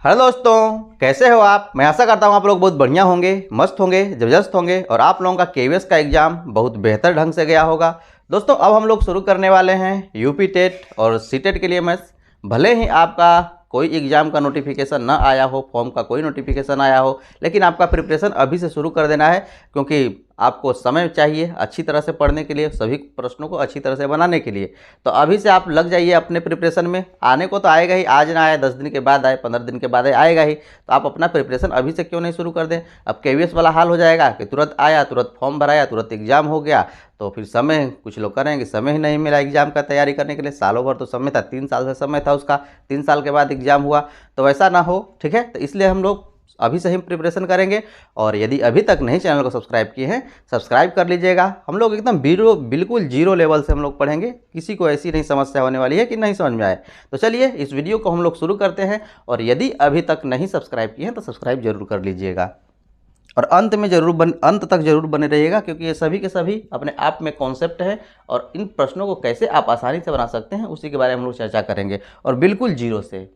Hello दोस्तों, कैसे हो आप। मैं आशा करता हूँ आप लोग बहुत बढ़िया होंगे, मस्त होंगे, ज़बरदस्त होंगे और आप लोगों का केवीएस का एग्ज़ाम बहुत बेहतर ढंग से गया होगा। दोस्तों अब हम लोग शुरू करने वाले हैं यूपी टेट और सीटेट के लिए मैथ्स। भले ही आपका कोई एग्ज़ाम का नोटिफिकेशन ना आया हो, फॉर्म का कोई नोटिफिकेशन आया हो, लेकिन आपका प्रिपरेशन अभी से शुरू कर देना है, क्योंकि आपको समय चाहिए अच्छी तरह से पढ़ने के लिए, सभी प्रश्नों को अच्छी तरह से बनाने के लिए। तो अभी से आप लग जाइए अपने प्रिपरेशन में। आने को तो आएगा ही, आज ना आए 10 दिन के बाद आए, 15 दिन के बाद आएगा ही, तो आप अपना प्रिपरेशन अभी से क्यों नहीं शुरू कर दें। अब केवीएस वाला हाल हो जाएगा कि तुरंत आया, तुरंत फॉर्म भराया, तुरंत एग्जाम हो गया, तो फिर समय, कुछ लोग करेंगे समय ही नहीं मिला एग्जाम का तैयारी करने के लिए। सालों भर तो समय था, 3 साल से समय था उसका, 3 साल के बाद एग्जाम हुआ, तो वैसा ना हो, ठीक है। तो इसलिए हम लोग अभी से ही प्रिपरेशन करेंगे। और यदि अभी तक नहीं चैनल को सब्सक्राइब किए हैं, सब्सक्राइब कर लीजिएगा। हम लोग एकदम बिल्कुल जीरो लेवल से हम लोग पढ़ेंगे, किसी को ऐसी नहीं समस्या होने वाली है कि नहीं समझ में आए। तो चलिए इस वीडियो को हम लोग शुरू करते हैं। और यदि अभी तक नहीं सब्सक्राइब किए हैं तो सब्सक्राइब जरूर कर लीजिएगा और अंत तक जरूर बने रहिएगा, क्योंकि ये सभी के सभी अपने आप में कॉन्सेप्ट है और इन प्रश्नों को कैसे आप आसानी से बना सकते हैं उसी के बारे में हम लोग चर्चा करेंगे, और बिल्कुल जीरो से।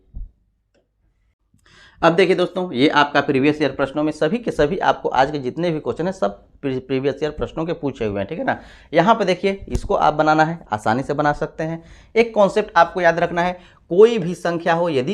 अब देखिए दोस्तों, ये आपका प्रीवियस ईयर प्रश्नों में सभी के सभी आपको आज के जितने भी क्वेश्चन हैं सब प्रीवियस ईयर प्रश्नों के पूछे हुए हैं, ठीक है ना। यहाँ पे देखिए, इसको आप बनाना है, आसानी से बना सकते हैं। एक कॉन्सेप्ट आपको याद रखना है, कोई भी संख्या हो, यदि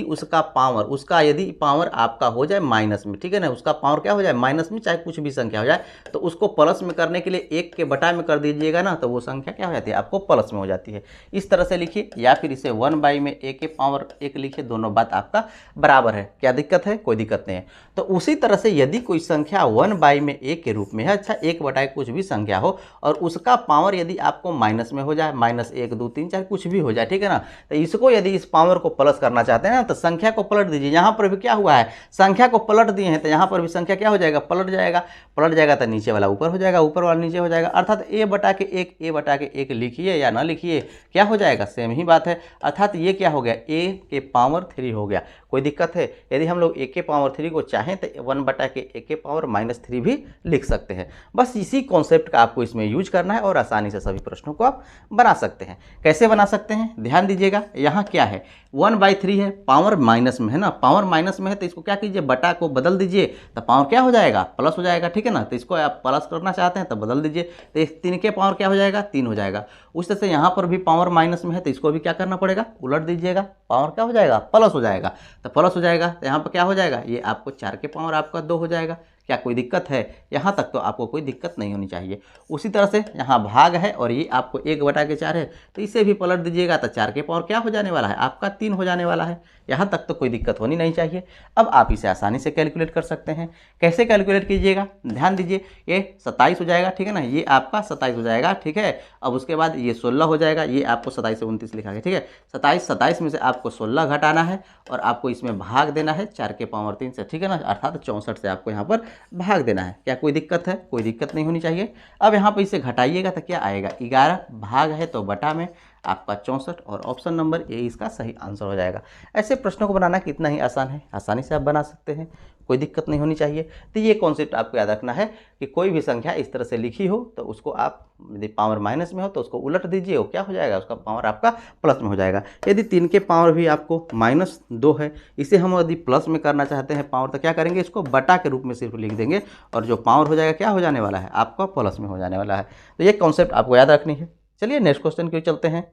यदि पावर आपका हो जाए माइनस में, ठीक है ना, उसका पावर क्या हो जाए माइनस में, चाहे कुछ भी संख्या हो जाए, तो उसको प्लस में करने के लिए 1 के बटा में कर दीजिएगा ना, तो वो संख्या क्या हो जाती है, आपको प्लस में हो जाती है। इस तरह से लिखिए, या फिर इसे 1/a में a के पावर 1 लिखिए, दोनों बात आपका बराबर है। क्या दिक्कत है, कोई दिक्कत नहीं है। तो उसी तरह से यदि कोई संख्या 1/a में a के रूप में है, अच्छा 1/a कुछ भी संख्या हो, और उसका पावर यदि आपको माइनस में हो जाए, -1 2 3 चाहे कुछ भी हो जाए, ठीक है ना, तो इसको यदि इस पावर को प्लस करना चाहते हैं ना, तो संख्या को पलट दीजिए। यहाँ पर भी क्या हुआ है, संख्या को पलट दिए हैं, तो यहाँ पर भी संख्या क्या हो जाएगा, पलट जाएगा, तो नीचे वाला ऊपर हो जाएगा, ऊपर वाला नीचे हो जाएगा। अर्थात a बटा के 1 लिखिए या ना लिखिए, क्या हो जाएगा, सेम ही बात है। अर्थात ये क्या हो गया, a के पावर 3 हो गया। कोई दिक्कत है, यदि हम लोग a के पावर 3 को चाहें तो 1/a के पावर -3 भी लिख सकते हैं। बस इसी कॉन्सेप्ट का आपको इसमें यूज करना है और आसानी से सभी प्रश्नों को आप बना सकते हैं। कैसे बना सकते हैं, ध्यान दीजिएगा। यहाँ क्या है, 1/3 है, पावर माइनस में है ना, पावर माइनस में है, तो इसको क्या कीजिए, बटा को बदल दीजिए, तो पावर क्या हो जाएगा, प्लस हो जाएगा, ठीक है ना। तो इसको आप प्लस करना चाहते हैं तो बदल दीजिए, तो इस 3 के पावर क्या हो जाएगा, 3 हो जाएगा। उस तरह से यहाँ पर भी पावर माइनस में है, तो इसको भी क्या करना पड़ेगा, उलट दीजिएगा, पावर क्या हो जाएगा, प्लस हो जाएगा। तो प्लस हो जाएगा, तो यहाँ पर क्या हो जाएगा, ये आपको 4 के पावर आपका 2 हो जाएगा। क्या कोई दिक्कत है, यहाँ तक तो आपको कोई दिक्कत नहीं होनी चाहिए। उसी तरह से यहाँ भाग है और ये आपको 1/4 है, तो इसे भी पलट दीजिएगा, तो 4 के पावर क्या हो जाने वाला है, आपका 3 हो जाने वाला है। यहाँ तक तो कोई दिक्कत होनी नहीं चाहिए। अब आप इसे आसानी से कैलकुलेट कर सकते हैं। कैसे कैलकुलेट कीजिएगा, ध्यान दीजिए, ये 27 हो जाएगा, ठीक है ना, ये आपका 27 हो जाएगा, ठीक है। अब उसके बाद ये 16 हो जाएगा, ये आपको 27 से 29 लिखा गया, ठीक है। 27 में से आपको 16 घटाना है और आपको इसमें भाग देना है 4 के पावर 3 से, ठीक है ना, अर्थात 64 से आपको यहाँ पर भाग देना है। क्या कोई दिक्कत है, कोई दिक्कत नहीं होनी चाहिए। अब यहाँ पर इसे घटाइएगा तो क्या आएगा, 11 भाग है तो बटा में आपका 64, और ऑप्शन नंबर ए इसका सही आंसर हो जाएगा। ऐसे प्रश्नों को बनाना कितना ही आसान है, आसानी से आप बना सकते हैं, कोई दिक्कत नहीं होनी चाहिए। तो ये कॉन्सेप्ट आपको याद रखना है कि कोई भी संख्या इस तरह से लिखी हो तो उसको आप, यदि पावर माइनस में हो तो उसको उलट दीजिए, वो क्या हो जाएगा, उसका पावर आपका प्लस में हो जाएगा। यदि 3 के पावर भी आपको -2 है, इसे हम यदि प्लस में करना चाहते हैं पावर, तो क्या करेंगे, इसको बटा के रूप में सिर्फ लिख देंगे, और जो पावर हो जाएगा क्या हो जाने वाला है, आपका प्लस में हो जाने वाला है। तो ये कॉन्सेप्ट आपको याद रखनी है। चलिए नेक्स्ट क्वेश्चन की ओर चलते हैं।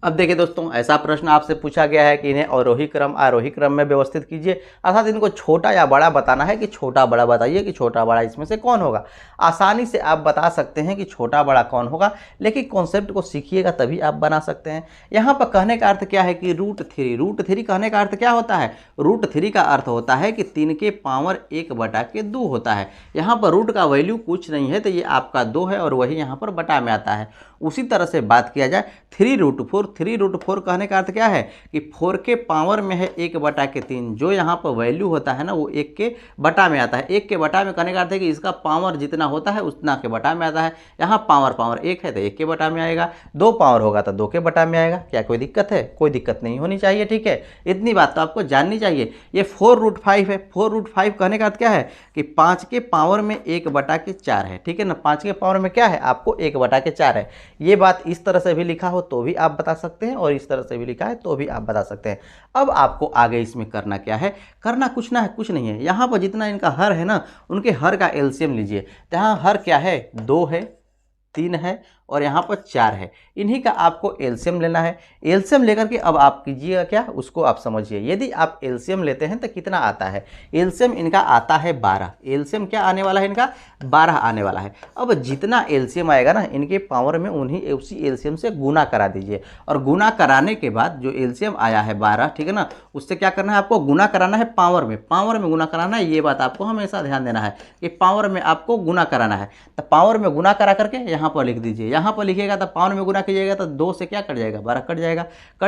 अब देखिए दोस्तों, ऐसा प्रश्न आपसे पूछा गया है कि इन्हें अवरोही क्रम आरोही क्रम में व्यवस्थित कीजिए, अर्थात इनको छोटा या बड़ा बताना है, कि छोटा बड़ा बताइए कि छोटा बड़ा इसमें से कौन होगा। आसानी से आप बता सकते हैं कि छोटा बड़ा कौन होगा, लेकिन कॉन्सेप्ट को सीखिएगा तभी आप बना सकते हैं। यहाँ पर कहने का अर्थ क्या है कि √3 कहने का अर्थ क्या होता है, √3 का अर्थ होता है कि 3 के पावर 1/2 होता है। यहाँ पर रूट का वैल्यू कुछ नहीं है, तो ये आपका 2 है और वही यहाँ पर बटा में आता है। उसी तरह से बात किया जाए 3√4 कहने का अर्थ क्या है कि 4 के पावर में है 1/3, जो यहाँ पर वैल्यू होता है ना वो 1 के बटा में आता है। 1 के बटा में कहने का अर्थ है कि इसका पावर जितना होता है उतना के बटा में आता है। यहाँ पावर 1 है तो 1 के बटा में आएगा, 2 पावर होगा तो 2 के बटा में आएगा। क्या कोई दिक्कत है, कोई दिक्कत नहीं होनी चाहिए, ठीक है। इतनी बात तो आपको जाननी चाहिए। ये 4√5 है, 4√5 कहने का अर्थ क्या है कि 5 के पावर में 1/4 है, ठीक है ना। 5 के पावर में क्या है, आपको 1/4 है। ये बात इस तरह से भी लिखा हो तो भी आप बता सकते हैं, और इस तरह से भी लिखा है तो भी आप बता सकते हैं। अब आपको आगे इसमें करना क्या है, करना कुछ नहीं है। यहाँ पर जितना इनका हर है ना, उनके हर का एलसीएम लीजिए। तो यहाँ हर क्या है, 2 है, 3 है और यहाँ पर 4 है। इन्हीं का आपको एलसीएम लेना है। एलसीएम लेकर के अब आप कीजिएगा क्या, उसको आप समझिए। यदि आप एलसीएम लेते हैं तो कितना आता है, एलसीएम इनका आता है 12। एलसीएम क्या आने वाला है इनका, 12 आने वाला है। अब जितना एलसीएम आएगा ना, इनके पावर में उसी एलसीएम से गुना करा दीजिए, और गुना कराने के बाद जो एलसीएम आया है 12, ठीक है ना, उससे क्या करना है, आपको गुना कराना है पावर में, पावर में गुना कराना है। ये बात आपको हमेशा ध्यान देना है कि पावर में आपको गुना कराना है। तो पावर में गुना करा करके यहाँ पर लिख दीजिए। यहाँ पर लिखिएगा तो पावर में गुना कीजिएगा तो 2 से क्या कट जाएगा, 12 कट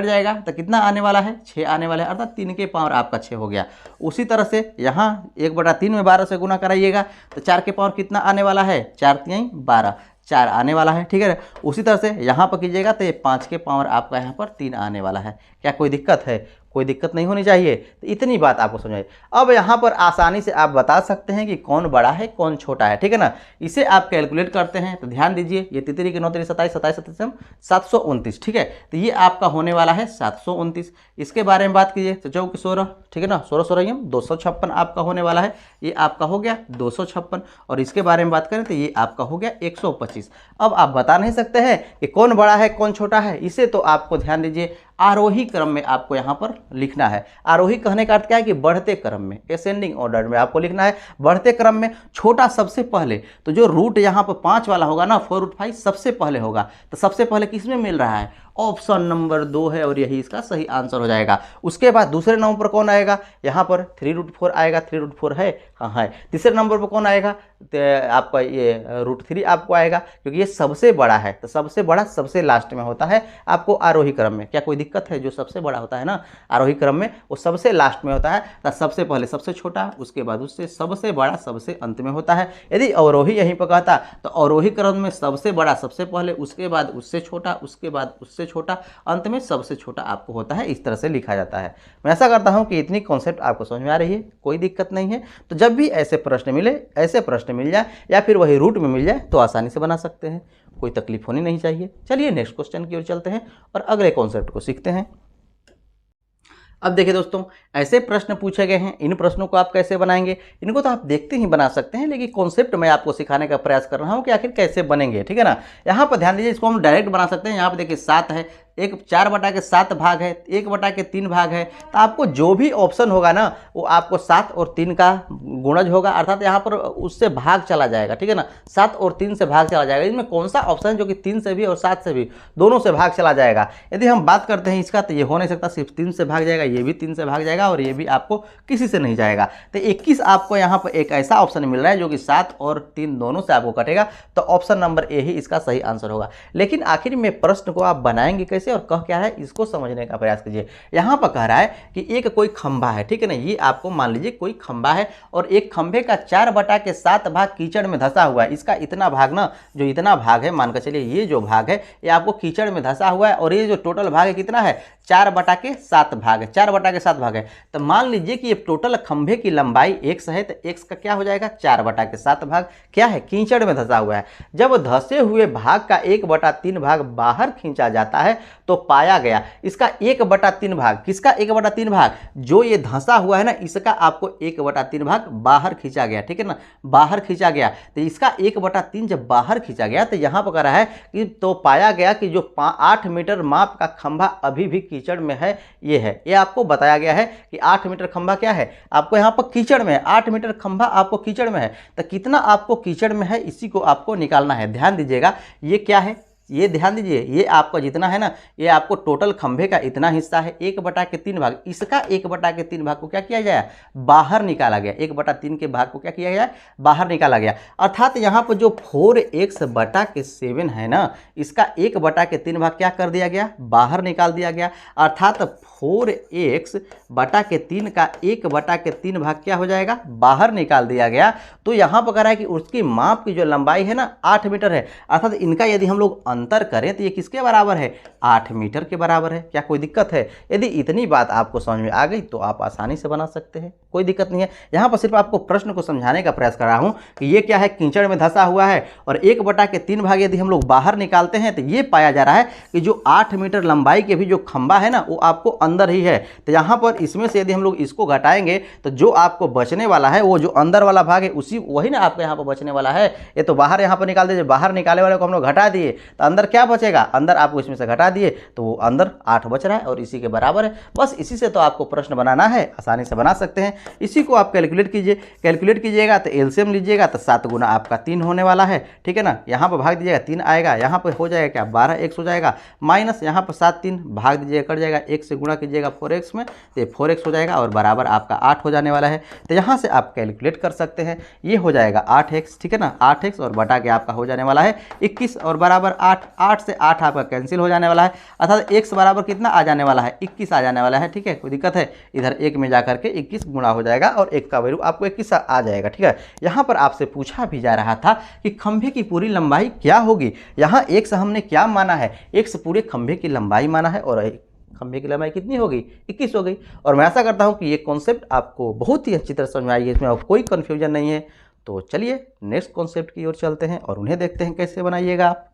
जाएगा तो कितना आने वाला है, 6 आने वाला है, अर्थात 3 के पावर आपका 6 हो गया। उसी तरह से यहाँ 1/3 में 12 से गुना कराइएगा तो 4 के पावर कितना आने वाला है, 4 3 12, 4 आने वाला है, ठीक है। उसी तरह से यहाँ पर कीजिएगा तो ये 5 के पावर आपका यहाँ पर 3 आने वाला है। क्या कोई दिक्कत है, कोई दिक्कत नहीं होनी चाहिए। तो इतनी बात आपको समझाइए। अब यहाँ पर आसानी से आप बता सकते हैं कि कौन बड़ा है कौन छोटा है, ठीक है ना। इसे आप कैलकुलेट करते हैं तो ध्यान दीजिए, ये 3 के 9 3 27 27 27 729, ठीक है। तो ये आपका होने वाला है 729। इसके बारे में बात कीजिए तो 4 के 16, ठीक है ना, 16 16 256 आपका होने वाला है। ये आपका हो गया 256। और इसके बारे में बात करें तो ये आपका हो गया 125। अब आप बता नहीं सकते हैं कि कौन बड़ा है कौन छोटा है, इसे तो आपको ध्यान दीजिए आरोही क्रम में आपको यहाँ पर लिखना है। आरोही कहने का अर्थ क्या है कि बढ़ते क्रम में, असेंडिंग ऑर्डर में आपको लिखना है। बढ़ते क्रम में छोटा सबसे पहले, तो जो रूट यहाँ पर 5 वाला होगा ना, 4√5 सबसे पहले होगा। तो सबसे पहले किस में मिल रहा है, ऑप्शन नंबर 2 है, और यही इसका सही आंसर हो जाएगा। उसके बाद दूसरे नंबर पर कौन आएगा, यहाँ पर 3√4 आएगा। 3√4 है कहाँ है। तीसरे नंबर पर कौन आएगा, आपका ये √3 आपको आएगा, क्योंकि ये सबसे बड़ा है। तो सबसे बड़ा सबसे लास्ट में होता है आपको आरोही क्रम में। क्या कोई दिक्कत है, जो सबसे बड़ा होता है ना आरोही क्रम में, वो सबसे लास्ट में होता है। तो सबसे पहले सबसे छोटा, उसके बाद उससे सबसे बड़ा सबसे अंत में होता है। यदि अवरोही यहीं पर कहता तो अवरोही क्रम में सबसे बड़ा सबसे पहले, उसके बाद उससे छोटा, उसके बाद उससे छोटा, अंत में सबसे छोटा आपको होता है। इस तरह से लिखा जाता है। मैं ऐसा करता हूं कि इतनी कॉन्सेप्ट आपको समझ में आ रही है, कोई दिक्कत नहीं है। तो जब भी ऐसे प्रश्न मिले, ऐसे प्रश्न मिल जाए या फिर वही रूट में मिल जाए तो आसानी से बना सकते हैं, कोई तकलीफ होनी नहीं चाहिए। चलिए नेक्स्ट क्वेश्चन की ओर चलते हैं और अगले कॉन्सेप्ट को सीखते हैं। अब देखिए दोस्तों, ऐसे प्रश्न पूछे गए हैं, इन प्रश्नों को आप कैसे बनाएंगे, इनको तो आप देखते ही बना सकते हैं, लेकिन कॉन्सेप्ट मैं आपको सिखाने का प्रयास कर रहा हूं कि आखिर कैसे बनेंगे, ठीक है ना। यहाँ पर ध्यान दीजिए, इसको हम डायरेक्ट बना सकते हैं। यहाँ पर देखिए 7 है, एक 4/7 भाग है, 1/3 भाग है। तो आपको जो भी ऑप्शन होगा ना, वो आपको 7 और 3 का गुणज होगा, अर्थात यहाँ पर उससे भाग चला जाएगा, ठीक है ना। 7 और 3 से भाग चला जाएगा। इसमें कौन सा ऑप्शन है जो कि 3 से भी और 7 से भी दोनों से भाग चला जाएगा। यदि हम बात करते हैं इसका, तो ये हो नहीं सकता, सिर्फ 3 से भाग जाएगा, ये भी 3 से भाग जाएगा और ये भी आपको किसी से नहीं जाएगा। तो 21 आपको यहाँ पर एक ऐसा ऑप्शन मिल रहा है जो कि 7 और 3 दोनों से आपको कटेगा। तो ऑप्शन नंबर ए ही इसका सही आंसर होगा। लेकिन आखिर में प्रश्न को आप बनाएंगे कैसे और कह क्या है, इसको समझने का प्रयास कीजिए। यहाँ पर कह रहा है कि एक कोई खंभा है, ठीक है ना। ये आपको मान लीजिए कोई खंभा है और एक खंभे का 4/7 भाग कीचड़ में धंसा हुआ है। इसका इतना भाग ना, जो इतना भाग है, मानकर चलिए ये जो भाग है ये आपको कीचड़ में धंसा हुआ है, और ये जो टोटल भाग है कितना है, 4/7 भाग है, 4/7 भाग है। तो मान लीजिए कि ये टोटल खंभे की लंबाई x है, तो x का क्या हो जाएगा, 4/7 भाग क्या है, कीचड़ में धंसा हुआ है। जब धंसे हुए भाग का 1/3 भाग बाहर खींचा जाता है तो पाया गया इसका 1/3 भाग, किसका 1/3 भाग, जो ये धंसा हुआ है ना, इसका आपको 1/3 भाग बाहर खींचा गया, ठीक है ना, बाहर खींचा गया। तो इसका 1/3 जब बाहर खींचा गया तो यहाँ पर कह रहा है कि तो पाया गया कि जो 8 मीटर माप का खंभा अभी भी कीचड़ में है, ये है। ये आपको बताया गया है कि 8 मीटर खंभा क्या है, आपको यहाँ पर कीचड़ में है। 8 मीटर खंभा आपको कीचड़ में है, तो कितना आपको कीचड़ में है इसी को आपको निकालना है। ध्यान दीजिएगा, ये क्या है, ये ध्यान दीजिए, ये आपका जितना है ना, ये आपको टोटल खंभे का इतना हिस्सा है, 1/3 भाग। इसका 1/3 भाग को क्या किया जाए, बाहर निकाला गया। 1/3 के भाग को क्या किया गया, बाहर निकाला गया। अर्थात यहाँ पर जो 4x/7 है ना, इसका 1/3 भाग क्या कर दिया गया, बाहर निकाल दिया गया। अर्थात 4x/3 का 1/3 भाग क्या हो जाएगा, बाहर निकाल दिया गया। तो यहाँ पर कह रहा है कि उसकी माप की जो लंबाई है ना 8 मीटर है। अर्थात इनका यदि हम लोग अंतर करें तो ये किसके बराबर है, 8 मीटर के बराबर है। क्या कोई दिक्कत है। यदि इतनी बात आपको समझ में आ गई तो आप आसानी से बना सकते हैं, कोई दिक्कत नहीं है। यहाँ पर सिर्फ आपको प्रश्न को समझाने का प्रयास कर रहा हूँ कि ये क्या है, कीचड़ में धंसा हुआ है और 1/3 भाग यदि हम लोग बाहर निकालते हैं तो ये पाया जा रहा है कि जो 8 मीटर लंबाई के भी जो खंबा है ना वो आपको अंदर ही है। तो यहाँ पर इसमें से यदि हम लोग इसको घटाएंगे तो जो आपको बचने वाला है वो जो अंदर वाला भाग है उसी वही ना आपको यहाँ पर बचने वाला है। ये तो बाहर यहाँ पर निकाल दीजिए, बाहर निकाले वाले को हम लोग घटा दिए तो अंदर क्या बचेगा, अंदर आपको इसमें से घटा दिए तो वो अंदर 8 बच रहा है और इसी के बराबर है। बस इसी से तो आपको प्रश्न बनाना है, आसानी से बना सकते हैं। इसी को आप कैलकुलेट कीजिए, कैलकुलेट कीजिएगा तो एलसीएम लीजिएगा तो 7 गुना आपका 3 होने वाला है, ठीक है ना। यहाँ पर भाग दीजिएगा 3 आएगा, यहाँ पर हो जाएगा क्या 12x हो जाएगा, माइनस यहाँ पर 7 3 भाग दीजिएगा कट जाएगा, 1 से गुणा कीजिएगा 4x में तो ये 4x हो जाएगा और बराबर आपका 8 हो जाने वाला है। तो यहाँ से आप कैलकुलेट कर सकते हैं, ये हो जाएगा 8x, ठीक है ना। 8x और बटा के आपका हो जाने वाला है 21 और बराबर 8, 8 से 8 आपका कैंसिल हो जाने वाला है, अर्थात x बराबर कितना आ जाने वाला है 21 आ जाने वाला है, ठीक है। कोई दिक्कत है, इधर 1 में जाकर के 21 गुणा हो जाएगा और 1 का वैल्यू आपको 21 आ जाएगा, ठीक है। यहाँ पर आपसे पूछा भी जा रहा था कि खंभे की पूरी लंबाई क्या होगी। यहाँ x हमने क्या माना है, x पूरे खंभे की लंबाई माना है और खंभे की लंबाई कितनी हो गई 21 हो गई। और मैं ऐसा करता हूँ कि ये कॉन्सेप्ट आपको बहुत ही अच्छी तरह समझ में आई है, इसमें आपको कोई कन्फ्यूजन नहीं है। तो चलिए नेक्स्ट कॉन्सेप्ट की ओर चलते हैं और उन्हें देखते हैं कैसे बनाइएगा आप।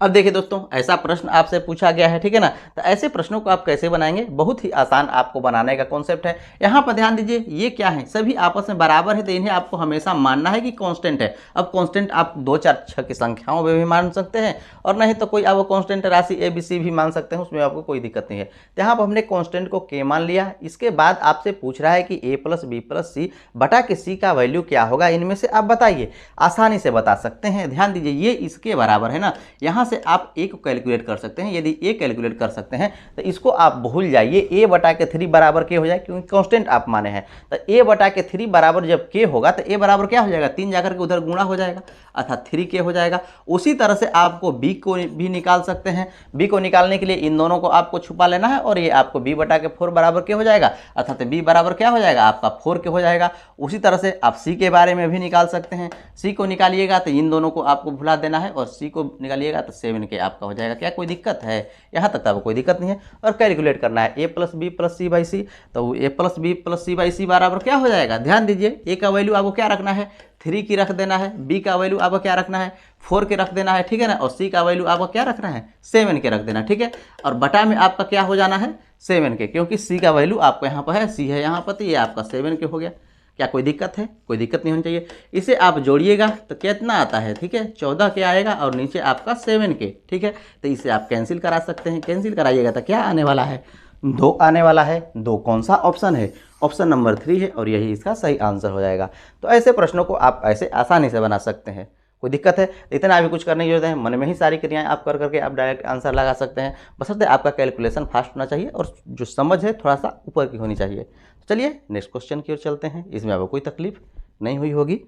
अब देखिए दोस्तों, ऐसा प्रश्न आपसे पूछा गया है, ठीक है ना। तो ऐसे प्रश्नों को आप कैसे बनाएंगे, बहुत ही आसान आपको बनाने का कॉन्सेप्ट है। यहाँ पर ध्यान दीजिए, ये क्या है, सभी आपस में बराबर है तो इन्हें आपको हमेशा मानना है कि कांस्टेंट है। अब कांस्टेंट आप 2 4 6 की संख्याओं में भी मान सकते हैं और नहीं तो कोई आप कांस्टेंट राशि ABC भी मान सकते हैं, उसमें आपको कोई दिक्कत नहीं है। तो यहाँ पर हमने कांस्टेंट को K मान लिया। इसके बाद आपसे पूछ रहा है कि A + B + C बटा के C का वैल्यू क्या होगा, इनमें से आप बताइए। आसानी से बता सकते हैं, ध्यान दीजिए ये इसके बराबर है ना। यहाँ से आप A को कैलकुलेट कर सकते हैं। यदि A कैलकुलेट कर सकते हैं तो इसको आप भूल जाइए, A/3 बराबर K हो जाए, क्योंकि कांस्टेंट आप माने हैं। तो A/3 बराबर जब K होगा तो A बराबर क्या हो जाएगा, 3 जाकर के उधर गुणा हो जाएगा अर्थात 3K हो जाएगा। उसी तरह से आपको B को भी निकाल सकते हैं। B को निकालने के लिए इन दोनों को आपको छुपा लेना है और ये आपको B/4 बराबर K हो जाएगा अर्थात B बराबर क्या हो जाएगा आपका 4K हो जाएगा। उसी तरह से आप C के बारे में भी निकाल सकते हैं। C को निकालिएगा तो इन दोनों को आपको भुला देना है और C को निकालिएगा तो 7K आपका हो जाएगा। क्या कोई दिक्कत है, यहाँ तक तो कोई दिक्कत नहीं है। और कैलकुलेट करना है A + B + C/C, तो A + B + C/C बराबर क्या हो जाएगा, ध्यान दीजिए A का वैल्यू आपको क्या रखना है 3 की रख देना है, B का वैल्यू आपको क्या रखना है 4 के रख देना है, ठीक है ना। और C का वैल्यू आपको क्या रखना है 7 के रख देना, ठीक है। और बटा में आपका क्या हो जाना है 7K, क्योंकि C का वैल्यू आपको यहाँ पर है, C है यहाँ पर, तो ये आपका 7K हो गया। क्या कोई दिक्कत है, कोई दिक्कत नहीं होनी चाहिए। इसे आप जोड़िएगा तो कितना आता है, ठीक है 14K आएगा और नीचे आपका 7K, ठीक है। तो इसे आप कैंसिल करा सकते हैं, कैंसिल कराइएगा तो क्या आने वाला है 2 आने वाला है। 2 कौन सा ऑप्शन है, ऑप्शन नंबर 3 है और यही इसका सही आंसर हो जाएगा। तो ऐसे प्रश्नों को आप ऐसे आसानी से बना सकते हैं। कोई दिक्कत है इतना भी कुछ करने की जरूरत है, मन में ही सारी क्रियाएं आप कर करके आप डायरेक्ट आंसर लगा सकते हैं। बशर्ते आपका कैलकुलेशन फास्ट होना चाहिए और जो समझ है थोड़ा सा ऊपर की होनी चाहिए। तो चलिए नेक्स्ट क्वेश्चन की ओर चलते हैं, इसमें आपको कोई तकलीफ नहीं हुई होगी।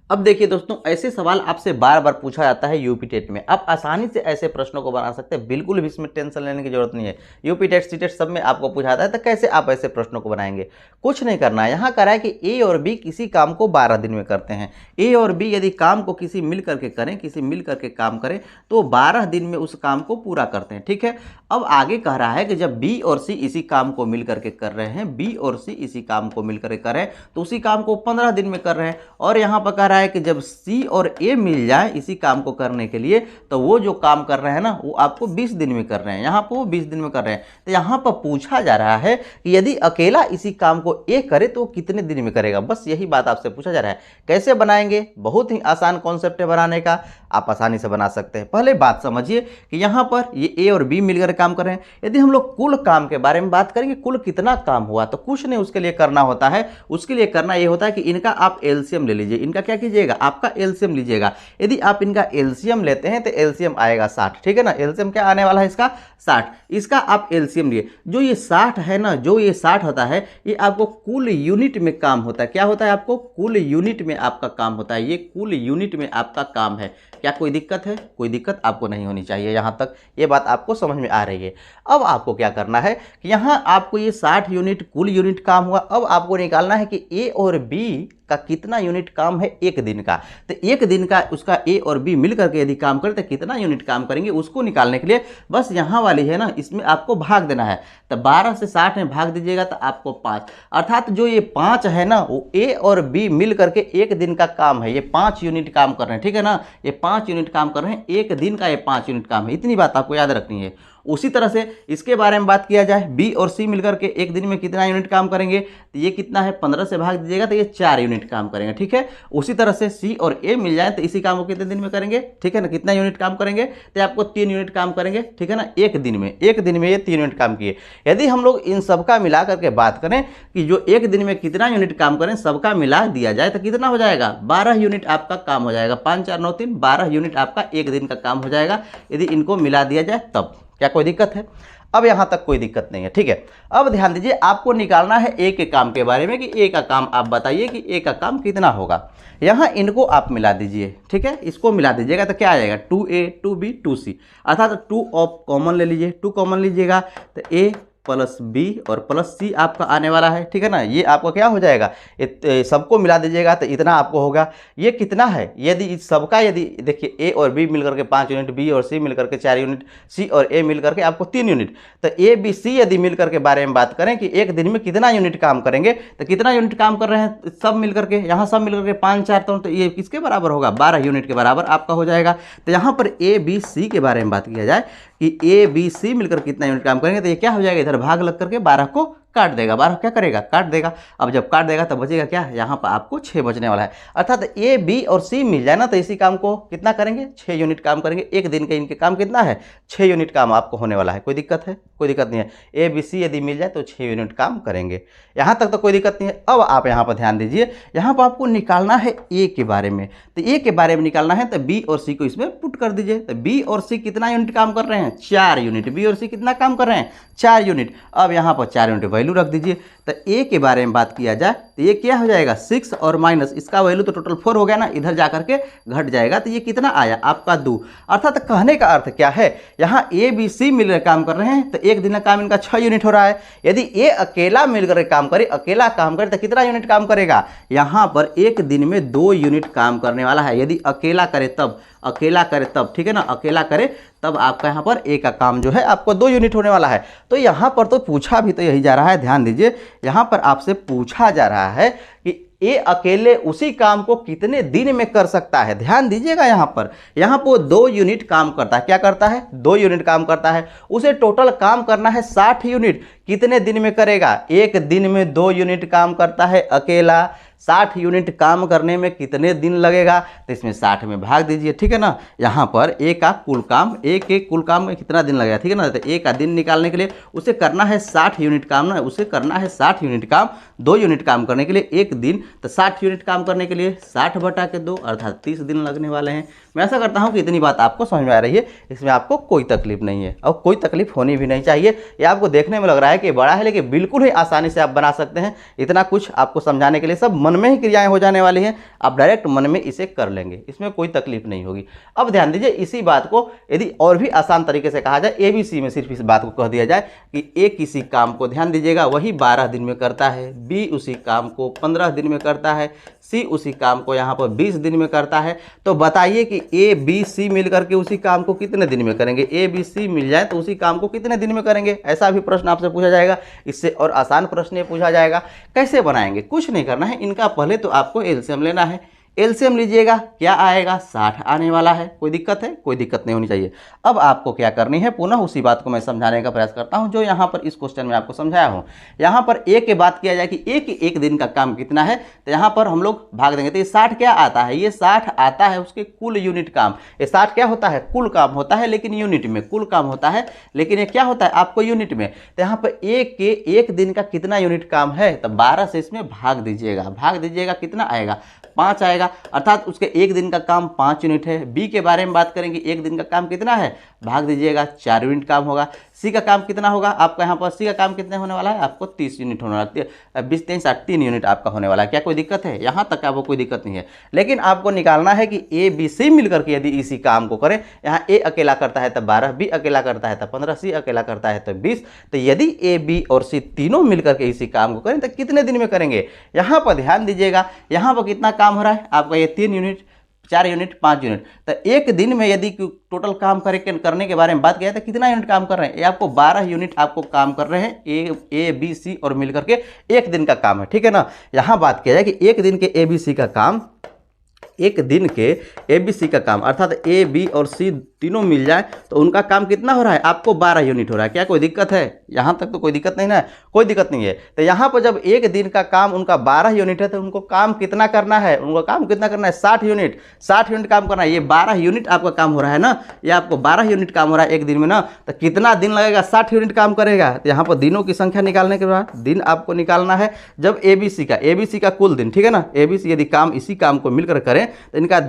अब देखिए दोस्तों, ऐसे सवाल आपसे बार बार पूछा जाता है यूपी टेट में। आप आसानी से ऐसे प्रश्नों को बना सकते हैं, बिल्कुल भी इसमें टेंशन लेने की जरूरत नहीं है। यूपी टेट सी टेट सब में आपको पूछा जाता है, तो कैसे आप ऐसे प्रश्नों को बनाएंगे, कुछ नहीं करना है। यहाँ करा है कि ए और बी किसी काम को 12 दिन में करते हैं। ए और बी यदि काम को किसी मिल करके करें, किसी मिल करके काम करें तो 12 दिन में उस काम को पूरा करते हैं, ठीक है। अब आगे कह रहा है कि जब बी और सी इसी काम को मिल करके कर रहे हैं, बी और सी इसी काम को मिल करके कर रहे हैं तो उसी काम को 15 दिन में कर रहे हैं। और यहाँ पर कह रहा है कि जब सी और ए मिल जाए इसी काम को करने के लिए तो वो जो काम कर रहे हैं ना वो आपको 20 दिन में कर रहे हैं, यहाँ पर वो 20 दिन में कर रहे हैं। तो यहाँ पर पूछा जा रहा है कि यदि अकेला इसी काम को ए करे तो वो कितने दिन में करेगा, बस यही बात आपसे पूछा जा रहा है। कैसे बनाएंगे, बहुत ही आसान कॉन्सेप्ट है बनाने का, आप आसानी से बना सकते हैं। पहले बात समझिए कि यहाँ पर ये ए और बी मिलकर काम कर रहे हैं। यदि हम लोग कुल काम के बारे में बात करेंगे, कुल कितना काम हुआ, तो कुछ नहीं उसके लिए करना होता है। उसके लिए करना ये होता है कि इनका आप एलसीएम ले लीजिए। इनका क्या कीजिएगा, आपका एलसीएम लीजिएगा। यदि आप इनका एलसीएम लेते हैं तो एलसीएम आएगा 60, ठीक है ना। एलसीएम क्या आने वाला है इसका 60, इसका आप एलसीएम लिए। जो ये 60 है ना, जो ये 60 होता है ये आपको कुल यूनिट में काम होता है। क्या होता है, आपको कुल यूनिट में आपका काम होता है, ये कुल यूनिट में आपका काम है। क्या कोई दिक्कत है, कोई दिक्कत आपको नहीं होनी चाहिए। यहाँ तक ये बात आपको समझ में आ रही है। अब आपको क्या करना है कि यहाँ आपको ये 60 यूनिट कुल यूनिट काम हुआ। अब आपको निकालना है कि ए और बी का कितना यूनिट काम है एक दिन का। तो एक दिन का उसका ए और बी मिल करके यदि काम करे तो कितना यूनिट काम करेंगे उसको निकालने के लिए बस यहाँ वाली है ना, इसमें आपको भाग देना है। तो 12 से 60 में भाग दीजिएगा तो आपको 5, अर्थात जो ये 5 है ना वो ए और बी मिल करके एक दिन का काम है। ये 5 यूनिट काम कर रहे हैं, ठीक है ना, ये 5 यूनिट काम कर रहे हैं एक दिन का, ये 5 यूनिट काम है। इतनी बात आपको याद रखनी है। उसी तरह से इसके बारे में बात किया जाए, बी और सी मिलकर के एक दिन में कितना यूनिट काम करेंगे, तो ये कितना है 15 से भाग दीजिएगा तो ये 4 यूनिट काम करेंगे, ठीक है। उसी तरह से सी और ए मिल जाए तो इसी काम को कितने दिन में करेंगे, ठीक है ना, कितना यूनिट काम करेंगे, तो आपको 3 यूनिट काम करेंगे, ठीक है ना, एक दिन में ये 3 यूनिट काम किए। यदि हम लोग इन सबका मिला करके बात करें कि जो एक दिन में कितना यूनिट काम करें, सबका मिला दिया जाए तो कितना हो जाएगा, 12 यूनिट आपका काम हो जाएगा। 5 4 9 3 12 यूनिट आपका एक दिन का काम हो जाएगा यदि इनको मिला दिया जाए तब। क्या कोई दिक्कत है? अब यहाँ तक कोई दिक्कत नहीं है, ठीक है। अब ध्यान दीजिए, आपको निकालना है ए के काम के बारे में कि ए का काम आप बताइए कि ए का काम कितना होगा। यहाँ इनको आप मिला दीजिए, ठीक है, इसको मिला दीजिएगा तो क्या आ जाएगा 2a 2b 2c, अर्थात 2 ऑफ कॉमन ले लीजिए, 2 कॉमन लीजिएगा तो a प्लस बी और प्लस सी आपका आने वाला है, ठीक है ना। ये आपका क्या हो जाएगा, सबको मिला दीजिएगा तो इतना आपको होगा। ये कितना है, यदि सबका यदि देखिए ए और बी मिलकर के 5 यूनिट, बी और सी मिलकर के 4 यूनिट, सी और ए मिलकर के आपको 3 यूनिट, तो ए बी सी यदि मिलकर के बारे में बात करें कि एक दिन में कितना यूनिट काम करेंगे, तो कितना यूनिट काम कर रहे हैं सब मिलकर के, यहाँ सब मिलकर के 5 4 तो ये किसके बराबर होगा, 12 यूनिट के बराबर आपका हो जाएगा। तो यहाँ पर ए बी सी के बारे में बात किया जाए कि ए बी सी मिलकर कितना यूनिट काम करेंगे, तो ये क्या हो जाएगा, इधर भाग लग करके 12 को काट देगा, 12 क्या करेगा, काट देगा। अब जब काट देगा तब बचेगा क्या, यहाँ पर आपको 6 बचने वाला है। अर्थात ए बी और सी मिल जाए ना तो इसी काम को कितना करेंगे, 6 यूनिट काम करेंगे एक दिन के। इनके काम कितना है, 6 यूनिट काम आपको होने वाला है। कोई दिक्कत है? कोई दिक्कत नहीं है। ए बी सी यदि मिल जाए तो 6 यूनिट काम करेंगे, यहाँ तक तो कोई दिक्कत नहीं है। अब आप यहाँ पर ध्यान दीजिए, यहाँ पर आपको निकालना है ए के बारे में, तो ए के बारे में निकालना है तो बी और सी को इसमें पुट कर दीजिए। तो बी और सी कितना यूनिट काम कर रहे हैं, 4 यूनिट। बी और सी कितना काम कर रहे हैं, 4 यूनिट। अब यहाँ पर 4 यूनिट वैल्यू रख दीजिए। तो ए के बारे में बात किया जाए तो ये क्या हो जाएगा 6 और माइनस इसका वैल्यू तो टोटल 4 हो गया ना, इधर जा करके घट जाएगा तो ये कितना आया आपका 2। अर्थात कहने का अर्थ क्या है, यहाँ ए बी सी मिलकर काम कर रहे हैं तो एक दिन का काम इनका 6 यूनिट हो रहा है। यदि ए अकेला मिलकर काम करे, अकेला काम करे तो कितना यूनिट काम करेगा, यहाँ पर एक दिन में 2 यूनिट काम करने वाला है। यदि अकेला करे तब, अकेला करे तब, ठीक है ना, अकेला करे तब आपका यहाँ पर ए का काम जो है आपको 2 यूनिट होने वाला है। तो यहाँ पर तो पूछा भी तो यही जा रहा है, ध्यान दीजिए, यहाँ पर आपसे पूछा जा रहा है कि ए अकेले उसी काम को कितने दिन में कर सकता है। ध्यान दीजिएगा, यहाँ पर वो 2 यूनिट काम करता है। क्या करता है, 2 यूनिट काम करता है। उसे टोटल काम करना है 60 यूनिट। कितने दिन में करेगा, एक दिन में 2 यूनिट काम करता है अकेला। 60 यूनिट काम करने में कितने दिन लगेगा, तो इसमें 60 में भाग दीजिए, ठीक है ना। यहाँ पर ए का कुल काम, ए के कुल काम में कितना दिन लगेगा, ठीक है ना। तो ए का दिन निकालने के लिए उसे करना है 60 यूनिट काम ना, उसे करना है 60 यूनिट काम। 2 यूनिट काम करने के लिए एक दिन, तो 60 यूनिट काम करने के लिए 60 बटा के 2 अर्थात 30 दिन लगने वाले हैं। मैं ऐसा करता हूँ कि इतनी बात आपको समझ में आ रही है, इसमें आपको कोई तकलीफ नहीं है और कोई तकलीफ होनी भी नहीं चाहिए। ये आपको देखने में लग रहा है कि बड़ा है, लेकिन बिल्कुल ही आसानी से आप बना सकते हैं। इतना कुछ आपको समझाने के लिए सब मन में ही क्रियाएं हो जाने वाली हैं, आप डायरेक्ट मन में इसे कर लेंगे, इसमें कोई तकलीफ नहीं होगी। अब ध्यान दीजिए, इसी बात को यदि और भी आसान तरीके से कहा जाए, ABC में सिर्फ इस बात को कह दिया जाए कि ए किसी काम को, ध्यान दीजिएगा, वही 12 दिन में करता है, बी उसी काम को 15 दिन में करता है, सी उसी काम को यहाँ पर 20 दिन में करता है। तो बताइए कि ए बी सी मिल करके उसी काम को कितने दिन में करेंगे, ए बी सी मिल जाए तो उसी काम को कितने दिन में करेंगे। ऐसा भी प्रश्न आपसे पूछा जाएगा। इससे और आसान प्रश्न ये पूछा जाएगा। कैसे बनाएंगे, कुछ नहीं करना है, इनका पहले तो आपको एलसीएम लेना है। एलसीएम लीजिएगा, क्या आएगा 60 आने वाला है। कोई दिक्कत है, कोई दिक्कत नहीं होनी चाहिए। अब आपको क्या करनी है, पुनः उसी बात को मैं समझाने का प्रयास करता हूं जो यहाँ पर इस क्वेश्चन में आपको समझाया हूं। यहाँ पर ए की बात किया जाए कि एक दिन का काम कितना है, तो यहाँ पर हम लोग भाग देंगे। तो ये 60 क्या आता है, ये 60 आता है उसके कुल यूनिट काम। ये 60 क्या होता है, कुल काम होता है, लेकिन यूनिट में कुल काम होता है, लेकिन ये क्या होता है आपको यूनिट में। तो यहाँ पर एक दिन का कितना यूनिट काम है, तो 12 से इसमें भाग दीजिएगा, कितना आएगा 5 आएगा। अर्थात उसके एक दिन का काम 5 यूनिट है। बी के बारे में बात करेंगे, एक दिन का काम कितना है, भाग दीजिएगा 4 यूनिट काम होगा। सी सी का काम कितना होगा आपका, यहाँ पर सी का काम कितने होने वाला है, आपको 30 यूनिट होने वाला है, 20 3 60 3 यूनिट आपका होने वाला है। क्या कोई दिक्कत है, यहाँ तक आपको कोई दिक्कत नहीं है। लेकिन आपको निकालना है कि ए बी सी मिलकर के यदि इसी काम को करें, यहाँ ए अकेला करता है तो 12, बी अकेला करता है तो 15, सी अकेला करता है तो 20, तो यदि ए बी और सी तीनों मिलकर के इसी काम को करें तो कितने दिन में करेंगे। यहाँ पर ध्यान दीजिएगा, यहाँ पर कितना काम हो रहा है आपका, ये 3 यूनिट 4 यूनिट 5 यूनिट, तो एक दिन में यदि टोटल काम करने के बारे में बात किया तो कितना यूनिट काम कर रहे हैं, ये आपको 12 यूनिट आपको काम कर रहे हैं, ए बी सी और मिलकर के एक दिन का काम है, ठीक है ना। यहाँ बात किया जाए कि एक दिन के ए बी सी का काम, एक दिन के ए बी सी का काम अर्थात ए बी और सी तीनों मिल जाए तो उनका काम कितना हो रहा है, आपको 12 यूनिट हो रहा है। क्या कोई दिक्कत है, यहाँ तक तो कोई दिक्कत नहीं ना, कोई दिक्कत नहीं है। तो यहाँ पर जब एक दिन का काम उनका 12 यूनिट है तो उनको काम कितना करना है, उनको काम कितना करना है, 60 यूनिट, 60 यूनिट काम करना है। ये 12 यूनिट आपका काम हो रहा है ना, ये आपको 12 यूनिट काम हो रहा है एक दिन में ना, तो कितना दिन लगेगा, 60 यूनिट काम करेगा। तो यहाँ पर दिनों की संख्या निकालने के बाद दिन आपको निकालना है जब ए बी सी का कुल दिन, ठीक है ना, ए बी सी यदि काम इसी काम को मिलकर करें तो इनका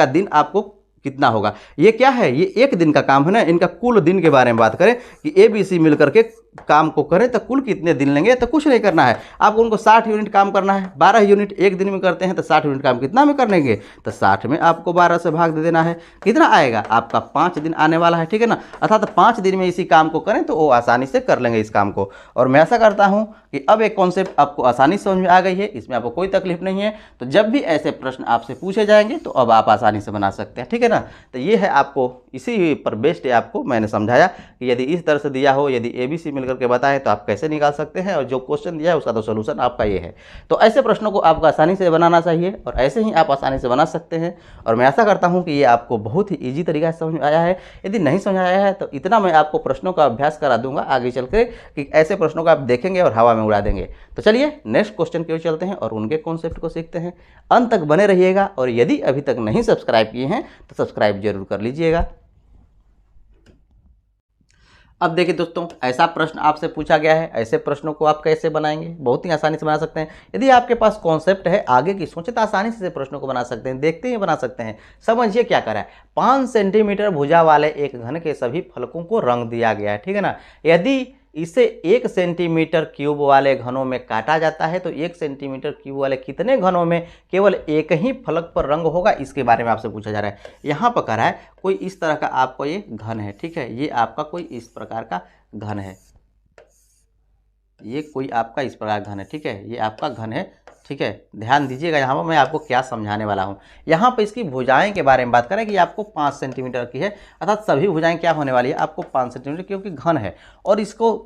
दिन आपको कितना होगा। ये क्या है, ये एक दिन का काम है ना, इनका कुल दिन के बारे में बात करें कि ए बी सी मिलकर के काम को करें तो कुल कितने दिन लेंगे, तो कुछ नहीं करना है आपको, उनको 60 यूनिट काम करना है। 12 यूनिट एक दिन में करते हैं तो 60 यूनिट काम कितना में कर लेंगे, तो 60 में आपको 12 से भाग दे देना है, कितना आएगा आपका 5 दिन आने वाला है, ठीक है ना। अर्थात 5 दिन में इसी काम को करें तो वो आसानी से कर लेंगे इस काम को। और मैं ऐसा करता हूँ कि अब एक कॉन्सेप्ट आपको आसानी समझ में आ गई है, इसमें आपको कोई तकलीफ नहीं है। तो जब भी ऐसे प्रश्न आपसे पूछे जाएंगे तो अब आप आसानी से बना सकते हैं, ठीक है ना। तो ये है आपको इसी पर बेस्ड आपको मैंने समझाया कि यदि इस तरह से दिया हो, यदि ए बी सी मिलकर के बताएं तो आप कैसे निकाल सकते हैं, और जो क्वेश्चन दिया है उसका तो सोल्यूशन आपका ये है। तो ऐसे प्रश्नों को आपको आसानी से बनाना चाहिए और ऐसे ही आप आसानी से बना सकते हैं। और मैं आशा करता हूं कि ये आपको बहुत ही ईजी तरीका से समझ में आया है। यदि नहीं समझ आया है तो इतना मैं आपको प्रश्नों का अभ्यास करा दूंगा आगे चल कर कि ऐसे प्रश्नों को आप देखेंगे और हवा में उड़ा देंगे। तो चलिए नेक्स्ट क्वेश्चन की ओर चलते हैं और उनके कॉन्सेप्ट को सीखते हैं। अंत तक बने रहिएगा और यदि अभी तक नहीं सब्सक्राइब किए हैं तो सब्सक्राइब जरूर कर लीजिएगा। अब देखिए दोस्तों, ऐसा प्रश्न आपसे पूछा गया है, ऐसे प्रश्नों को आप कैसे बनाएंगे, बहुत ही आसानी से बना सकते हैं। यदि आपके पास कॉन्सेप्ट है आगे की सोचे तो आसानी से प्रश्नों को बना सकते हैं, देखते ही बना सकते हैं। समझिए क्या करा है, 5 सेंटीमीटर भुजा वाले एक घन के सभी फलकों को रंग दिया गया है, ठीक है ना। यदि इसे 1 सेंटीमीटर क्यूब वाले घनों में काटा जाता है तो 1 सेंटीमीटर क्यूब वाले कितने घनों में केवल एक ही फलक पर रंग होगा, इसके बारे में आपसे पूछा जा रहा है। यहाँ पर कह रहा है कोई इस तरह का आपको ये घन है, ठीक है, ये आपका कोई इस प्रकार का घन है, ये कोई आपका इस प्रकार घन है, ठीक है, ये आपका घन है, ठीक है। ध्यान दीजिएगा यहाँ पर मैं आपको क्या समझाने वाला हूँ। यहाँ पर इसकी भुजाएं के बारे में बात करें कि आपको 5 सेंटीमीटर की है, अर्थात सभी भुजाएं क्या होने वाली है आपको 5 सेंटीमीटर, क्योंकि घन है और इसको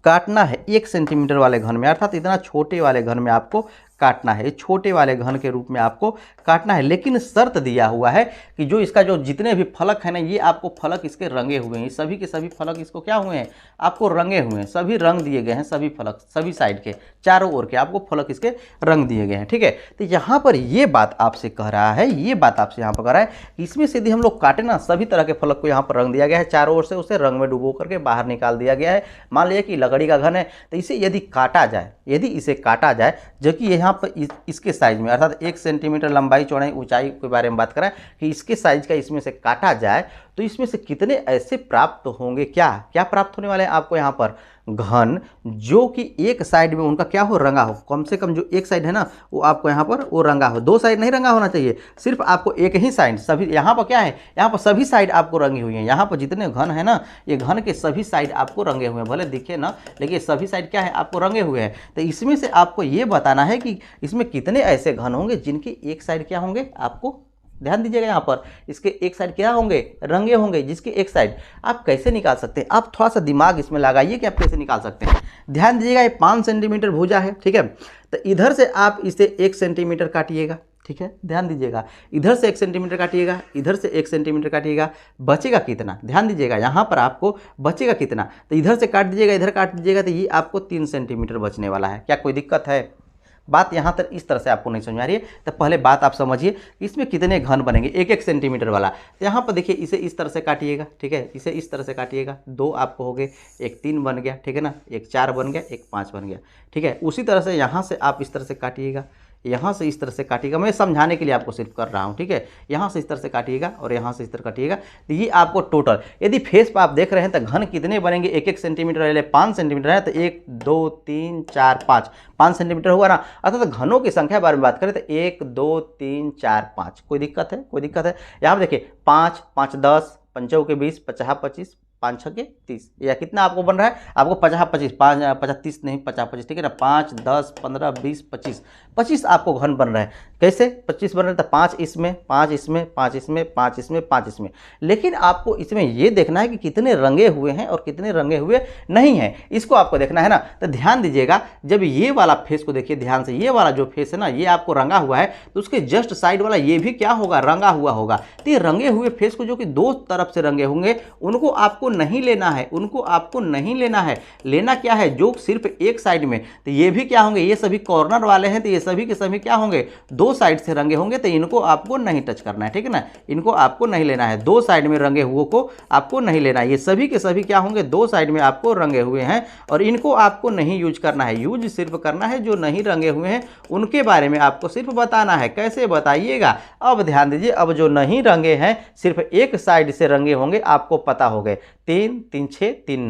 काटना है 1 सेंटीमीटर वाले घन में, अर्थात इतना छोटे वाले घन में आपको काटना है, छोटे वाले घन के रूप में आपको काटना है। लेकिन शर्त दिया हुआ है कि जो इसका जो जितने भी फलक है ना, ये आपको फलक इसके रंगे हुए हैं, सभी के सभी फलक इसको क्या हुए हैं, आपको रंगे हुए हैं, सभी रंग दिए गए हैं, सभी फलक सभी साइड के चारों ओर के आपको फलक इसके रंग दिए गए हैं, ठीक है। तो यहाँ पर ये बात आपसे कह रहा है, ये बात आपसे यहाँ पर कह रहा है कि इसमें से यदि हम लोग काटे ना, सभी तरह के फलक को यहाँ पर रंग दिया गया है, चारों ओर से उसे रंग में डुबो करके बाहर निकाल दिया गया है। मान लिया कि लकड़ी का घन है तो इसे यदि काटा जाए, यदि इसे काटा जाए, जो कि यहाँ पर इसके साइज में अर्थात 1 सेंटीमीटर लंबाई चौड़ाई ऊंचाई के बारे में बात करें कि इसके साइज का इसमें से काटा जाए तो इसमें से कितने ऐसे प्राप्त होंगे, क्या प्राप्त होने वाले हैं आपको यहाँ पर घन, जो कि एक साइड में उनका क्या हो, रंगा हो। कम से कम जो एक साइड है ना वो आपको यहाँ पर वो रंगा हो, 2 साइड नहीं रंगा होना चाहिए, सिर्फ आपको एक ही साइड, सभी यहाँ पर क्या है, यहाँ पर सभी साइड आपको रंगी हुई हैं। यहाँ पर जितने घन है ना, ये घन के सभी साइड आपको रंगे हुए हैं, भले दिखे ना लेकिन सभी साइड क्या है आपको रंगे हुए हैं। तो इसमें से आपको ये बताना है कि इसमें कितने ऐसे घन होंगे जिनके एक साइड क्या होंगे, आपको ध्यान दीजिएगा यहाँ पर इसके एक साइड क्या होंगे, रंगे होंगे, जिसके एक साइड आप कैसे निकाल सकते हैं, आप थोड़ा सा दिमाग इसमें लगाइए कि आप कैसे निकाल सकते हैं। ध्यान दीजिएगा ये 5 सेंटीमीटर भुजा है, ठीक है, तो इधर से आप इसे 1 सेंटीमीटर काटिएगा, ठीक है, ध्यान दीजिएगा, इधर से 1 सेंटीमीटर काटिएगा, इधर से 1 सेंटीमीटर काटिएगा, बचेगा कितना, ध्यान दीजिएगा यहाँ पर आपको बचेगा कितना, तो इधर से काट दीजिएगा, इधर काट दीजिएगा, तो ये आपको 3 सेंटीमीटर बचने वाला है। क्या कोई दिक्कत है, बात यहाँ तक इस तरह से आपको नहीं समझ आ रही है तो पहले बात आप समझिए कि इसमें कितने घन बनेंगे 1-1 सेंटीमीटर वाला। तो यहाँ पर देखिए इसे इस तरह से काटिएगा, ठीक है, इसे इस तरह से काटिएगा, 2 आपको हो गए, एक 3 बन गया, ठीक है ना, एक 4 बन गया, एक 5 बन गया, ठीक है। उसी तरह से यहाँ से आप इस तरह से काटिएगा, यहाँ से इस तरह से काटिएगा, मैं समझाने के लिए आपको सिर्फ कर रहा हूँ, ठीक है। यहाँ से इस तरह से काटिएगा और यहाँ से इस तरह काटिएगा, तो ये आपको टोटल, यदि फेस पर आप देख रहे हैं तो घन कितने बनेंगे, 1-1 सेंटीमीटर, 5 सेंटीमीटर है तो 1 2 3 4 5 सेंटीमीटर हुआ ना। अर्थात घनों की संख्या के बारे में बात करें तो 1 2 3 4 5। कोई दिक्कत है? कोई दिक्कत है? यहाँ पर देखिए 5 5 10, 5 के 20, 50 25, 5 6 के 30, या कितना आपको बन रहा है, आपको 50 25, 5 50 30 नहीं 50 25, ठीक है ना। 5 10 15 20 25 आपको घन बन रहा है। कैसे 25 बन रहा है? तो 5 इसमें, 5 इसमें, 5 इसमें, 5 इसमें, 5 इसमें। लेकिन आपको इसमें ये देखना है कि कितने रंगे हुए हैं और कितने रंगे हुए नहीं हैं, इसको आपको देखना है ना। तो ध्यान दीजिएगा, जब ये वाला फेस को देखिए ध्यान से, ये वाला जो फेस है ना, ये आपको रंगा हुआ है, तो उसके जस्ट साइड वाला ये भी क्या होगा, रंगा हुआ होगा। तो ये रंगे हुए फेस को जो कि दो तरफ से रंगे होंगे, उनको आपको नहीं लेना है, उनको आपको नहीं लेना है। लेना क्या है, जो सिर्फ एक साइड में, तो ये भी क्या होंगे, ये सभी कॉर्नर वाले हैं, तो ये सभी के सभी क्या होंगे, दो साइड से रंगे होंगे, तो इनको आपको नहीं टच करना है, ठीक है ना। इनको आपको नहीं लेना है, दो साइड में रंगे हुए को आपको नहीं लेना है। ये सभी के सभी क्या होंगे, दो साइड में आपको रंगे हुए हैं, और इनको आपको नहीं यूज करना है। यूज सिर्फ करना है जो नहीं रंगे हुए हैं, उनके बारे में आपको सिर्फ बताना है। कैसे बताइएगा, अब ध्यान दीजिए, अब जो नहीं रंगे हैं, सिर्फ एक साइड से रंगे होंगे, आपको पता हो गए, 3 3 6 3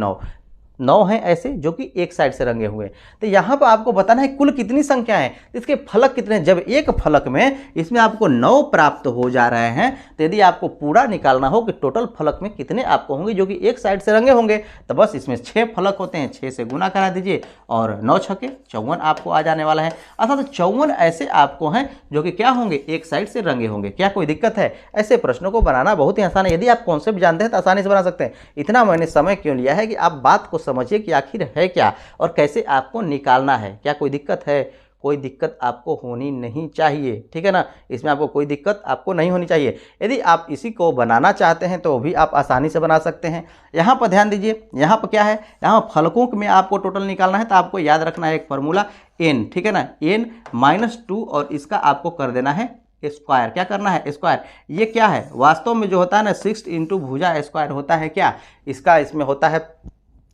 9 हैं ऐसे जो कि एक साइड से रंगे हुए। तो यहाँ पर आपको बताना है कुल कितनी संख्या है, इसके फलक कितने हैं। जब एक फलक में इसमें आपको 9 प्राप्त हो जा रहे हैं, तो यदि आपको पूरा निकालना हो कि टोटल फलक में कितने आपको होंगे जो कि एक साइड से रंगे होंगे, तो बस इसमें 6 फलक होते हैं, 6 से गुना करा दीजिए और 9 छके 54 आपको आ जाने वाला है। अर्थात 54 ऐसे आपको हैं जो कि क्या होंगे, एक साइड से रंगे होंगे। क्या कोई दिक्कत है? ऐसे प्रश्नों को बनाना बहुत ही आसान है। यदि आप कॉन्सेप्ट जानते हैं तो आसानी से बना सकते हैं। इतना मैंने समय क्यों लिया है कि आप बात को समझिए कि आखिर है क्या और कैसे आपको निकालना है। क्या कोई दिक्कत है? कोई दिक्कत आपको होनी नहीं चाहिए, ठीक है ना। इसमें आपको कोई दिक्कत आपको नहीं होनी चाहिए। यदि आप इसी को बनाना चाहते हैं तो भी आप आसानी से बना सकते हैं। यहाँ पर ध्यान दीजिए, यहाँ पर क्या है, यहाँ फलकों में आपको टोटल निकालना है, तो आपको याद रखना है एक फॉर्मूला n, ठीक है ना, n -2 और इसका आपको कर देना है स्क्वायर। क्या करना है? स्क्वायर। ये क्या है, वास्तव में जो होता है ना 6 × भुजा स्क्वायर होता है। क्या इसका इसमें होता है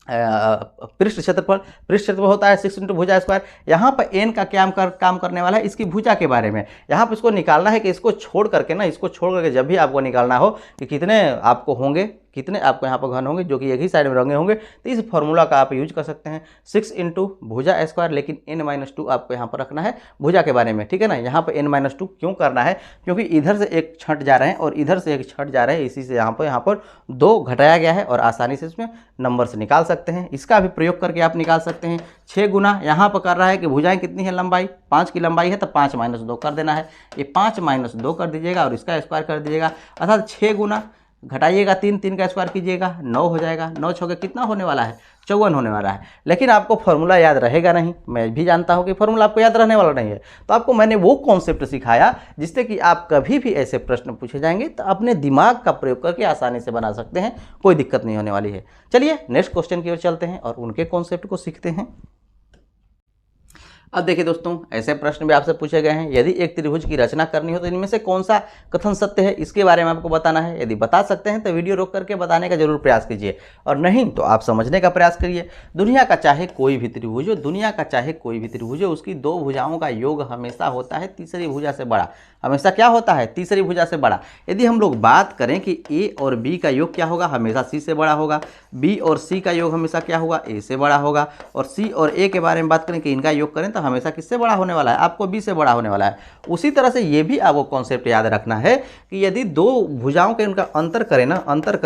पृष्ठ क्षेत्रफल होता है 6 × भुजा स्क्वायर। यहाँ पर n का क्या काम करने वाला है, इसकी भुजा के बारे में। यहाँ पर इसको निकालना है कि इसको छोड़ करके ना, इसको छोड़ करके जब भी आपको निकालना हो कि कितने आपको होंगे, कितने आपको यहाँ पर घन होंगे जो कि एक ही साइड में रंगे होंगे, तो इस फॉर्मूला का आप यूज कर सकते हैं 6 × भुजा स्क्वायर। लेकिन n - 2 आपको यहाँ पर रखना है भुजा के बारे में, ठीक है ना। यहाँ पर n - 2 क्यों करना है, क्योंकि इधर से एक छट जा रहे हैं और इधर से एक छट जा रहे हैं, इसी से यहाँ पर 2 घटाया गया है और आसानी से इसमें नंबर से निकाल सकते हैं। इसका भी प्रयोग करके आप निकाल सकते हैं। 6 गुना यहाँ पर कर रहा है कि भुजाएं कितनी है, लंबाई 5 की लंबाई है, तो 5 - 2 कर देना है। ये 5 - 2 कर दीजिएगा और इसका स्क्वायर कर दीजिएगा। अर्थात 6 गुना घटाइएगा 3 का स्क्वायर कीजिएगा, 9 हो जाएगा। 9 छके कितना होने वाला है, 54 होने वाला है। लेकिन आपको फॉर्मूला याद रहेगा नहीं, मैं भी जानता हूं कि फॉर्मूला आपको याद रहने वाला नहीं है। तो आपको मैंने वो कॉन्सेप्ट सिखाया जिससे कि आप कभी भी ऐसे प्रश्न पूछे जाएंगे तो अपने दिमाग का प्रयोग करके आसानी से बना सकते हैं, कोई दिक्कत नहीं होने वाली है। चलिए नेक्स्ट क्वेश्चन की ओर चलते हैं और उनके कॉन्सेप्ट को सीखते हैं। अब देखिए दोस्तों, ऐसे प्रश्न भी आपसे पूछे गए हैं, यदि एक त्रिभुज की रचना करनी हो तो इनमें से कौन सा कथन सत्य है, इसके बारे में आपको बताना है। यदि बता सकते हैं तो वीडियो रोक करके बताने का जरूर प्रयास कीजिए, और नहीं तो आप समझने का प्रयास करिए। दुनिया का चाहे कोई भी त्रिभुज हो, उसकी 2 भुजाओं का योग हमेशा होता है तीसरी भुजा से बड़ा। हमेशा क्या होता है, तीसरी भुजा से बड़ा। यदि हम लोग बात करें कि ए और बी का योग क्या होगा, हमेशा सी से बड़ा होगा। बी और सी का योग हमेशा क्या होगा, ए से बड़ा होगा। और सी और ए के बारे में बात करें कि इनका योग करें तो हमेशा किससे बड़ा होने वाला है, आपको बी से बड़ा होने वाला है। उसी तरह से ये भी आपको कॉन्सेप्ट याद रखना है कि यदि 2 भुजाओं के उनका अंतर करें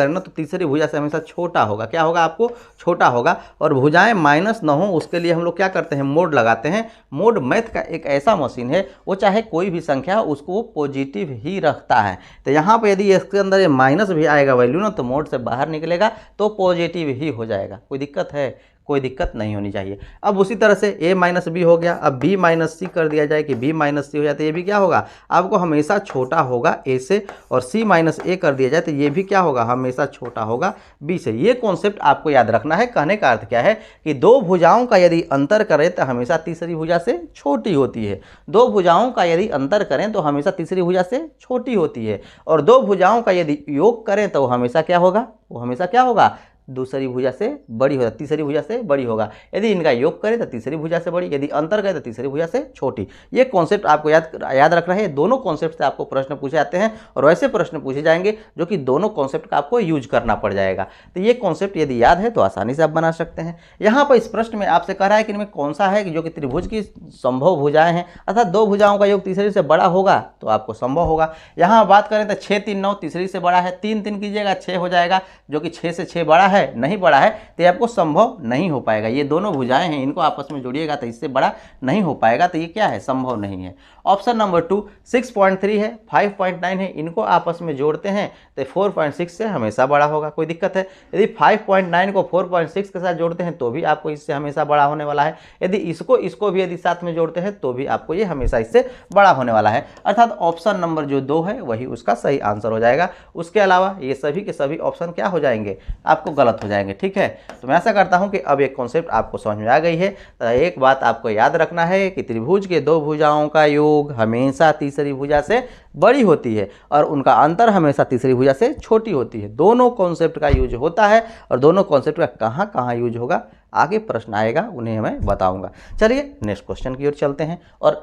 ना तो तीसरी भुजा से हमेशा छोटा होगा। क्या होगा, आपको छोटा होगा। और भुजाएं माइनस न हो उसके लिए हम लोग क्या करते हैं, मोड लगाते हैं। मोड मैथ का एक ऐसा मशीन है, वो चाहे कोई भी संख्या हो उसको वो पॉजिटिव ही रखता है। तो यहाँ पर यदि इसके अंदर ये माइनस भी आएगा वैल्यू ना, तो मोड से बाहर निकलेगा तो पॉजिटिव ही हो जाएगा। कोई दिक्कत है, कोई दिक्कत नहीं होनी चाहिए। अब उसी तरह से a - b हो गया, अब b - c कर दिया जाए कि b - c हो जाए तो ये भी क्या होगा, आपको हमेशा छोटा होगा a से। और c - a कर दिया जाए तो ये भी क्या होगा, हमेशा छोटा होगा b से। ये कॉन्सेप्ट आपको याद रखना है। कहने का अर्थ क्या है कि 2 भुजाओं का यदि अंतर करें तो हमेशा तीसरी भुजा से छोटी होती है। 2 भुजाओं का यदि अंतर करें तो हमेशा तीसरी भुजा से छोटी होती है। और 2 भुजाओं का यदि योग करें तो हमेशा क्या होगा, वो हमेशा क्या होगा, दूसरी भुजा से बड़ी होगा, तीसरी भुजा से बड़ी होगा। यदि इनका योग करें तो तीसरी भुजा से बड़ी, यदि अंतर करें तो तीसरी भुजा से छोटी। ये कॉन्सेप्ट आपको याद रखना है। दोनों कॉन्सेप्ट से आपको प्रश्न पूछे जाते हैं और वैसे प्रश्न पूछे जाएंगे जो कि दोनों कॉन्सेप्ट का आपको यूज करना पड़ जाएगा। तो ये कॉन्सेप्ट यदि याद है तो आसानी से आप बना सकते हैं। यहाँ पर इस प्रश्न में आपसे कह रहा है कि इनमें कौन सा है कि जो कि त्रिभुज की संभव भुजाएं हैं, अर्थात दो भुजाओं का योग तीसरी से बड़ा होगा तो आपको संभव होगा। यहाँ बात करें तो 6 3 9 तीसरी से बड़ा है, 3 3 कीजिएगा 6 हो जाएगा, जो कि 6 से 6 बड़ा है, नहीं बड़ा है तो ये आपको संभव नहीं हो पाएगा। ये दोनों भुजाएं हैं, इनको आपस में जोड़िएगा तो इससे बड़ा नहीं हो पाएगा, तो ये क्या है, संभव नहीं है। ऑप्शन नंबर 2 6.3 है, 5.9 है, इनको आपस में जोड़ते हैं तो 4.6 से हमेशा बड़ा होगा, कोई दिक्कत है। यदि 5.9 को 4.6 के साथ जोड़ते हैं तो भी आपको इससे हमेशा बड़ा होने वाला है। यदि इसको भी यदि साथ में जोड़ते हैं तो भी आपको ये हमेशा इससे बड़ा होने वाला है। अर्थात ऑप्शन नंबर जो 2 है वही उसका सही आंसर हो जाएगा। उसके अलावा ये सभी के सभी ऑप्शन क्या हो जाएंगे, आपको गलत हो जाएंगे। ठीक है, तो मैं ऐसा करता हूं कि अब एक कॉन्सेप्ट आपको समझ में आ गई है। तो एक बात आपको याद रखना है कि त्रिभुज के दो भुजाओं का योग हमेशा तीसरी भुजा से बड़ी होती है और उनका अंतर हमेशा तीसरी भुजा से छोटी होती है। दोनों कॉन्सेप्ट का यूज होता है और दोनों कॉन्सेप्ट का कहाँ कहाँ यूज होगा आगे प्रश्न आएगा, उन्हें मैं बताऊंगा। चलिए नेक्स्ट क्वेश्चन की ओर चलते हैं। और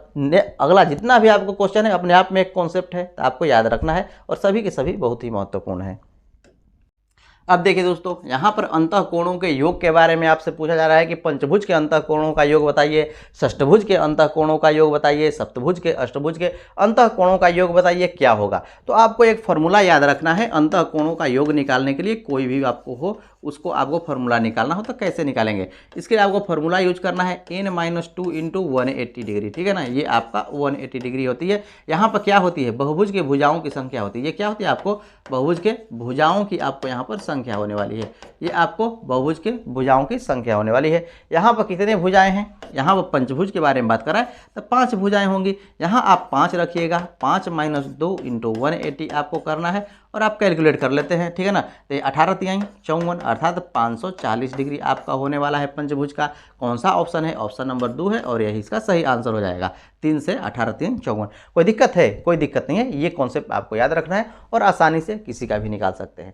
अगला जितना भी आपको क्वेश्चन है अपने आप में एक कॉन्सेप्ट है, तो आपको याद रखना है और सभी के सभी बहुत ही महत्वपूर्ण है। अब देखिए दोस्तों, यहाँ पर अंतःकोणों के योग के बारे में आपसे पूछा जा रहा है कि पंचभुज के अंतःकोणों का योग बताइए, षष्ठभुज के अंतःकोणों का योग बताइए, सप्तभुज के अष्टभुज के अंतःकोणों का योग बताइए, क्या होगा। तो आपको एक फॉर्मूला याद रखना है अंतःकोणों का योग निकालने के लिए। कोई भी आपको हो उसको आपको फॉर्मूला निकालना हो तो कैसे निकालेंगे, इसके लिए आपको फॉर्मूला यूज करना है n-2 इंटू 180 डिग्री। ठीक है ना, ये आपका 180 डिग्री होती है। यहाँ पर क्या होती है, बहुभुज के भुजाओं की संख्या होती है। ये क्या होती है, आपको बहुभुज के भुजाओं की आपको यहाँ पर संख्या होने वाली है। ये आपको बहुभुज के भुजाओं की संख्या होने वाली है। यहाँ पर कितने भुजाएं हैं, यहाँ पर पंचभुज के बारे में बात कर रहा है तो 5 भुजाएं होंगी। यहाँ आप 5 रखिएगा, 5 - 2 इंटू 180 आपको करना है और आप कैलकुलेट कर लेते हैं। ठीक है ना, तो 18 तिहाई 54 अर्थात 540 डिग्री आपका होने वाला है पंचभुज का। कौन सा ऑप्शन है, ऑप्शन नंबर 2 है और यही इसका सही आंसर हो जाएगा। 3 से 18 3 54। कोई दिक्कत है, कोई दिक्कत नहीं है। ये कॉन्सेप्ट आपको याद रखना है और आसानी से किसी का भी निकाल सकते हैं।